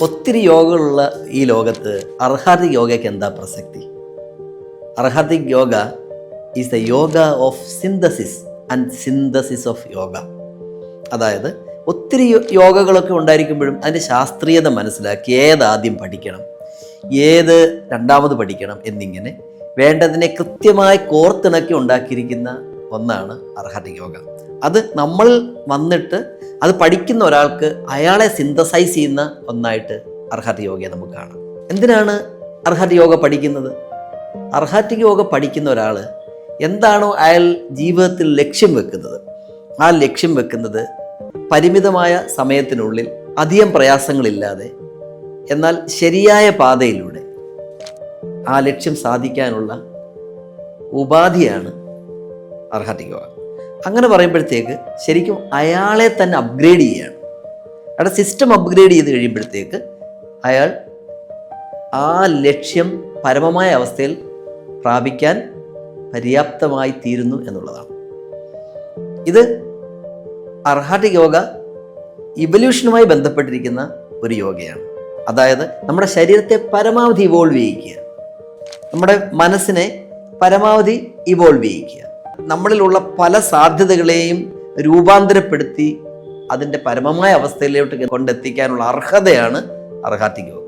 ഒത്തിരി യോഗകളുള്ള ഈ ലോകത്ത് അർഹാതിക് യോഗയ്ക്ക് എന്താ പ്രസക്തി? Arhatic yoga is the yoga of synthesis and synthesis of yoga. അതായത് ഒത്തിരി യോഗകളൊക്കെ ഉണ്ടായിരിക്കുമ്പോഴും അതിൻ്റെ ശാസ്ത്രീയത മനസ്സിലാക്കി ഏതാദ്യം പഠിക്കണം, ഏത് രണ്ടാമത് പഠിക്കണം എന്നിങ്ങനെ വേണ്ടതിനെ കൃത്യമായി കോർത്തിണക്കി ഉണ്ടാക്കിയിരിക്കുന്ന ഒന്നാണ് അർഹാതിക് യോഗ. അത് നമ്മൾ വന്നിട്ട് അത് പഠിക്കുന്ന ഒരാൾക്ക് അയാളെ സിന്തസൈസ് ചെയ്യുന്ന ഒന്നായിട്ട് അർഹാതിക് യോഗയെ നമുക്ക് കാണാം. എന്തിനാണ് അർഹാതിക് യോഗ പഠിക്കുന്നത്? അർഹാതിക് യോഗ പഠിക്കുന്ന ഒരാൾ എന്താണോ അയാൾ ജീവിതത്തിൽ ലക്ഷ്യം വെക്കുന്നത്, ആ ലക്ഷ്യം വെക്കുന്നത് പരിമിതമായ സമയത്തിനുള്ളിൽ അധികം പ്രയാസങ്ങളില്ലാതെ എന്നാൽ ശരിയായ പാതയിലൂടെ ആ ലക്ഷ്യം സാധിക്കാനുള്ള ഉപാധിയാണ് അർഹാതിക് യോഗ. അങ്ങനെ പറയുമ്പോഴത്തേക്ക് ശരിക്കും അയാളെ തന്നെ അപ്ഗ്രേഡ് ചെയ്യുകയാണ്. അയാളുടെ സിസ്റ്റം അപ്ഗ്രേഡ് ചെയ്ത് കഴിയുമ്പോഴത്തേക്ക് അയാൾ ആ ലക്ഷ്യം പരമമായ അവസ്ഥയിൽ പ്രാപിക്കാൻ പര്യാപ്തമായി തീരുന്നു എന്നുള്ളതാണ്. ഇത് അർഹാതിക് യോഗ ഇവല്യൂഷനുമായി ബന്ധപ്പെട്ടിരിക്കുന്ന ഒരു യോഗയാണ്. അതായത് നമ്മുടെ ശരീരത്തെ പരമാവധി ഇവോൾവ് ചെയ്യിക്കുക, നമ്മുടെ മനസ്സിനെ പരമാവധി ഇവോൾവ് ചെയ്യിക്കുക, നമ്മളിലുള്ള പല സാധ്യതകളെയും രൂപാന്തരപ്പെടുത്തി അതിൻ്റെ പരമമായ അവസ്ഥയിലോട്ട് കൊണ്ടെത്തിക്കാനുള്ള അർഹതയാണ് അർഹാതിക് യോഗ.